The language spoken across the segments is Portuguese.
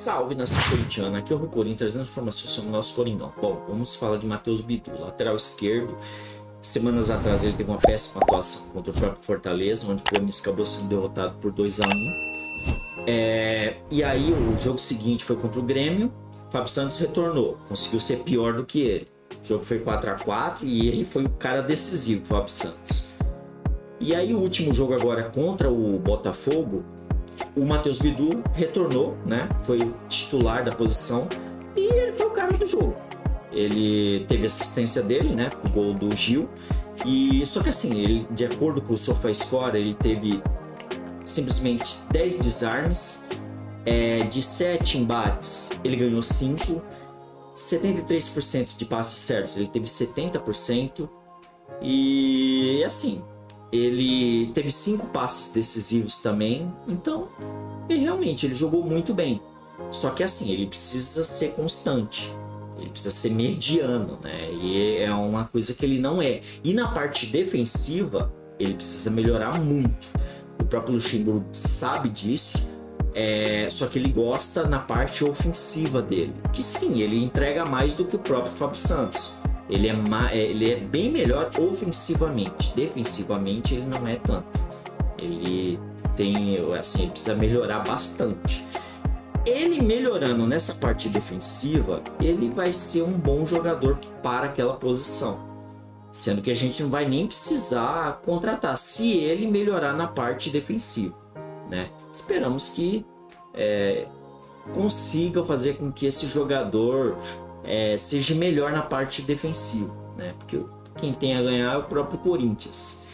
Salve, nação corintiana, aqui é o Rui Corinho, trazendo informações sobre o nosso Coringão. Bom, vamos falar de Matheus Bidu, lateral esquerdo. Semanas atrás ele teve uma péssima atuação contra o próprio Fortaleza, onde o Corinthians acabou sendo derrotado por 2-1. E aí o jogo seguinte foi contra o Grêmio, Fábio Santos retornou, conseguiu ser pior do que ele. O jogo foi 4-4 e ele foi o cara decisivo, Fábio Santos. E aí o último jogo agora contra o Botafogo, o Matheus Bidu retornou, né? Foi o titular da posição e ele foi o cara do jogo. Ele teve assistência dele, né? O gol do Gil. E só que assim, ele, de acordo com o SofaScore, ele teve simplesmente 10 desarmes, de 7 embates ele ganhou 5, 73% de passes certos, ele teve 70%. E assim, ele teve 5 passes decisivos também, então ele jogou muito bem. Só que assim, ele precisa ser constante, ele precisa ser mediano, né? E é uma coisa que ele não é. E na parte defensiva, ele precisa melhorar muito. O próprio Luxemburgo sabe disso, só que ele gosta na parte ofensiva dele, que sim, ele entrega mais do que o próprio Fábio Santos. Ele é bem melhor ofensivamente. Defensivamente ele não é tanto. Ele precisa melhorar bastante. Ele melhorando nessa parte defensiva, ele vai ser um bom jogador para aquela posição. Sendo que a gente não vai nem precisar contratar se ele melhorar na parte defensiva, né? Esperamos que consiga fazer com que esse jogador seja melhor na parte defensiva, né? Porque quem tem a ganhar é o próprio Corinthians.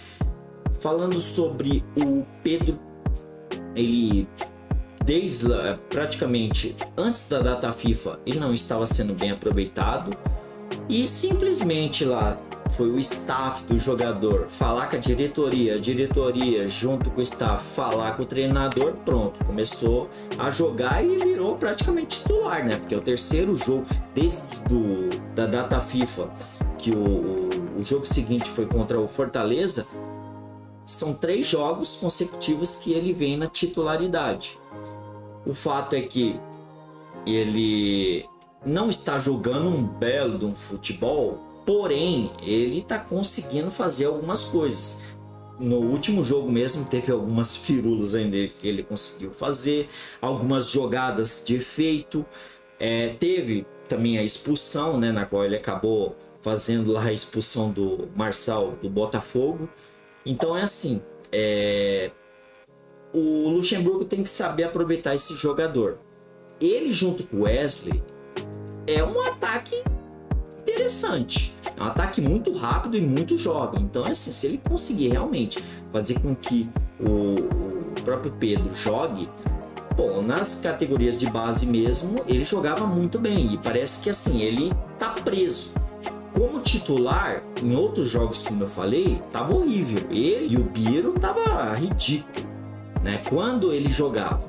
Falando sobre o Pedro, ele praticamente antes da data FIFA ele não estava sendo bem aproveitado e simplesmente lá foi o staff do jogador falar com a diretoria junto com o staff falar com o treinador, pronto, começou a jogar e virou praticamente titular, né? Porque é o terceiro jogo desde da data FIFA, que o jogo seguinte foi contra o Fortaleza, são 3 jogos consecutivos que ele vem na titularidade. O fato é que ele não está jogando um belo de um futebol, porém ele está conseguindo fazer algumas coisas. No último jogo mesmo teve algumas firulas ainda que ele conseguiu fazer, algumas jogadas de efeito. Teve também a expulsão, né, na qual ele acabou fazendo lá a expulsão do Marçal do Botafogo. Então é assim, o Luxemburgo tem que saber aproveitar esse jogador. Ele junto com o Wesley é um ataque interessante, é um ataque muito rápido e muito jovem. Então é assim, se ele conseguir realmente fazer com que o próprio Pedro jogue, bom, nas categorias de base mesmo ele jogava muito bem e parece que assim, ele tá preso. Como titular, em outros jogos, como eu falei, tava horrível. Ele e o Biro tava ridículo, né? Quando ele jogava.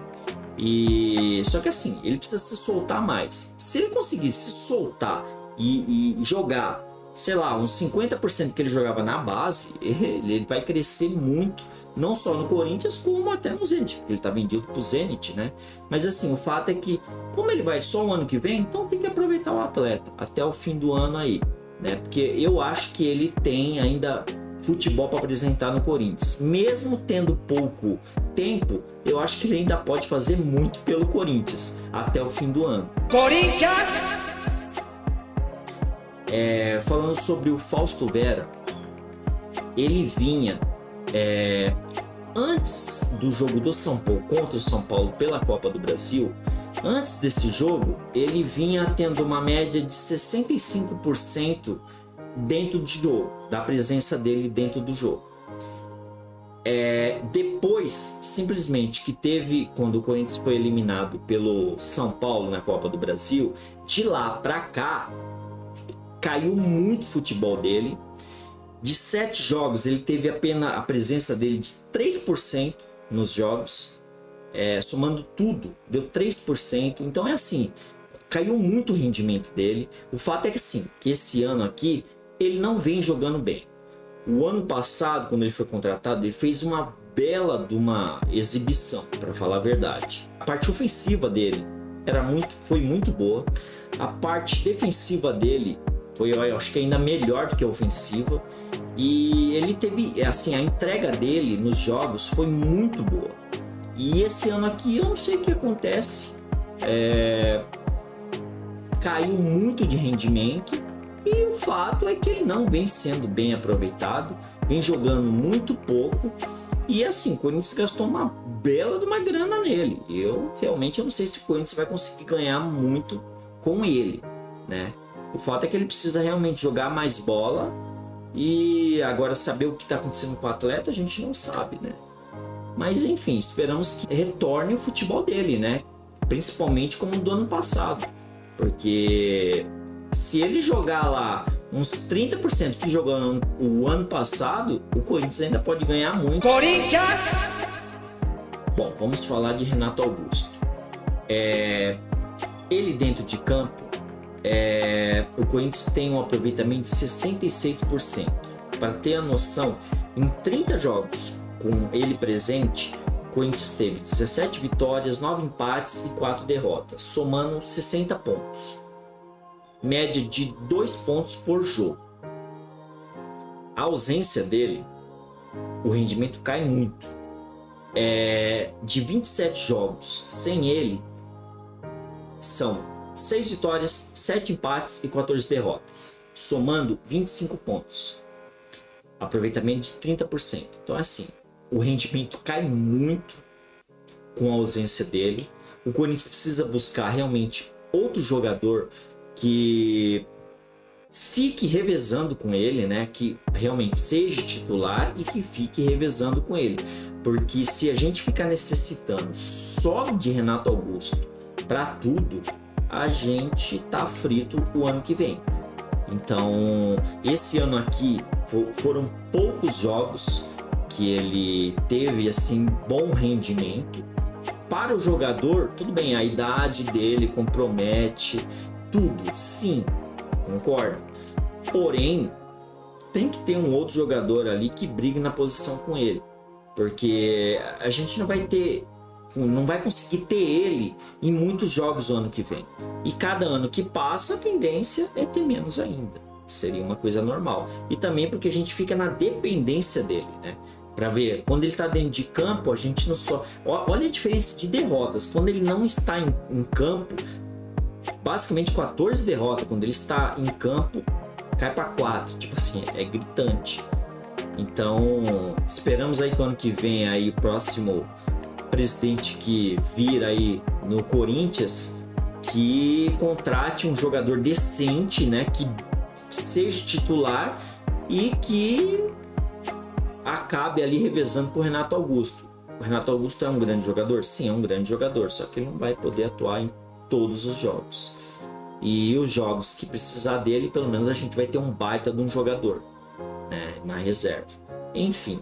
Só que assim, ele precisa se soltar mais. Se ele conseguir se soltar e jogar, sei lá, uns 50% que ele jogava na base, ele vai crescer muito, não só no Corinthians, como até no Zenit, porque ele tá vendido pro Zenit, né? Mas assim, o fato é que, como ele vai só o ano que vem, então tem que aproveitar o atleta até o fim do ano aí, né? Porque eu acho que ele tem ainda futebol para apresentar no Corinthians. Mesmo tendo pouco tempo, eu acho que ele ainda pode fazer muito pelo Corinthians até o fim do ano. Corinthians! Falando sobre o Fausto Vera, ele vinha antes do jogo do São Paulo contra o São Paulo pela Copa do Brasil. Antes desse jogo, ele vinha tendo uma média de 65% dentro do jogo, da presença dele dentro do jogo. Depois, simplesmente que teve, quando o Corinthians foi eliminado pelo São Paulo na Copa do Brasil, de lá pra cá, caiu muito o futebol dele. De 7 jogos, ele teve apenas a presença dele de 3% nos jogos. Somando tudo, deu 3%. Então é assim, caiu muito o rendimento dele. O fato é que sim, que esse ano aqui ele não vem jogando bem. O ano passado, quando ele foi contratado, ele fez uma bela de uma exibição, para falar a verdade. A parte ofensiva dele foi muito boa. A parte defensiva dele foi, eu acho que ainda melhor do que a ofensiva. E ele teve, assim, a entrega dele nos jogos foi muito boa. E esse ano aqui eu não sei o que acontece. Caiu muito de rendimento. E o fato é que ele não vem sendo bem aproveitado. Vem jogando muito pouco. E assim, o Corinthians gastou uma bela de uma grana nele. Eu realmente não sei se o Corinthians vai conseguir ganhar muito com ele, né? O fato é que ele precisa realmente jogar mais bola. E agora saber o que está acontecendo com o atleta a gente não sabe, né? Mas enfim, esperamos que retorne o futebol dele, né? Principalmente como do ano passado. Porque se ele jogar lá uns 30% que jogou o ano passado, o Corinthians ainda pode ganhar muito. Corinthians! Bom, vamos falar de Renato Augusto. Ele dentro de campo, o Corinthians tem um aproveitamento de 66%. Para ter a noção, em 30 jogos com ele presente, o Corinthians teve 17 vitórias, 9 empates e 4 derrotas, somando 60 pontos. Média de 2 pontos por jogo. A ausência dele, o rendimento cai muito. De 27 jogos sem ele, são 6 vitórias, 7 empates e 14 derrotas, somando 25 pontos. Aproveitamento de 30%. Então, assim, o rendimento cai muito com a ausência dele. O Corinthians precisa buscar realmente outro jogador que fique revezando com ele, né? Que realmente seja titular e que fique revezando com ele. Porque se a gente ficar necessitando só de Renato Augusto para tudo, a gente tá frito o ano que vem. Então, esse ano aqui foram poucos jogos que ele teve assim bom rendimento. Para o jogador, tudo bem, a idade dele compromete tudo, sim, concordo. Porém, tem que ter um outro jogador ali que brigue na posição com ele, porque a gente não vai conseguir ter ele em muitos jogos o ano que vem. E cada ano que passa, a tendência é ter menos ainda. Seria uma coisa normal. E também porque a gente fica na dependência dele, né? Para ver, quando ele está dentro de campo, a gente não só... Olha a diferença de derrotas. Quando ele não está em campo, basicamente 14 derrotas. Quando ele está em campo, cai para 4. Tipo assim, é gritante. Então, esperamos aí que o ano que vem aí o próximo presidente que vir aí no Corinthians, que contrate um jogador decente, né, que seja titular e que acabe ali revezando com o Renato Augusto. O Renato Augusto é um grande jogador? Sim, é um grande jogador, só que ele não vai poder atuar em todos os jogos. E os jogos que precisar dele, pelo menos a gente vai ter um baita de um jogador, né, na reserva. Enfim,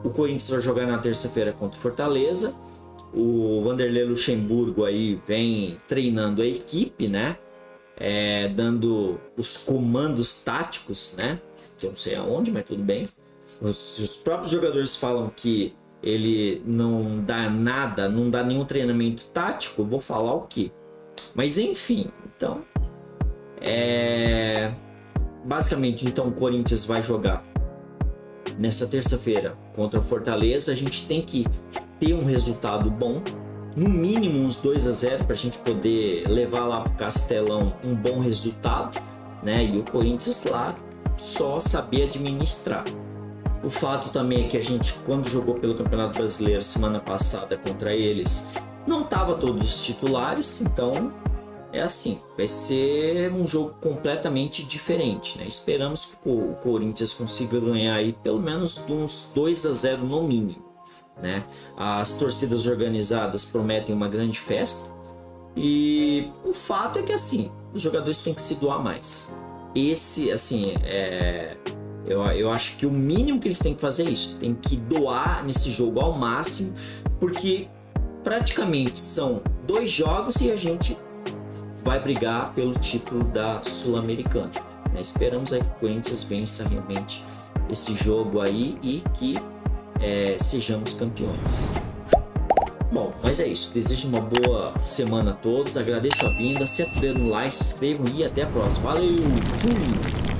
o Corinthians vai jogar na terça-feira contra o Fortaleza. O Vanderlei Luxemburgo aí vem treinando a equipe, né? Dando os comandos táticos, né? Que eu não sei aonde, mas tudo bem. Os próprios jogadores falam que ele não dá nada, não dá nenhum treinamento tático. Eu vou falar o quê? Mas enfim, então... Basicamente, então, o Corinthians vai jogar nessa terça-feira contra o Fortaleza. A gente tem que ter um resultado bom, no mínimo uns 2-0 para a gente poder levar lá para o Castelão um bom resultado, né? E o Corinthians lá só saber administrar. O fato também é que a gente, quando jogou pelo Campeonato Brasileiro semana passada contra eles, não tava todos os titulares, então é assim, vai ser um jogo completamente diferente, né? Esperamos que o Corinthians consiga ganhar aí pelo menos uns 2-0 no mínimo, né? As torcidas organizadas prometem uma grande festa e o fato é que assim, os jogadores têm que se doar mais. Esse, assim, eu acho que o mínimo que eles têm que fazer é isso, tem que doar nesse jogo ao máximo, porque praticamente são 2 jogos e a gente vai brigar pelo título da Sul-Americana, né? Esperamos aí que o Corinthians vença realmente esse jogo aí e que sejamos campeões. Bom, mas é isso. Desejo uma boa semana a todos. Agradeço a vinda. Se no like, se inscrevam e até a próxima. Valeu! Fui!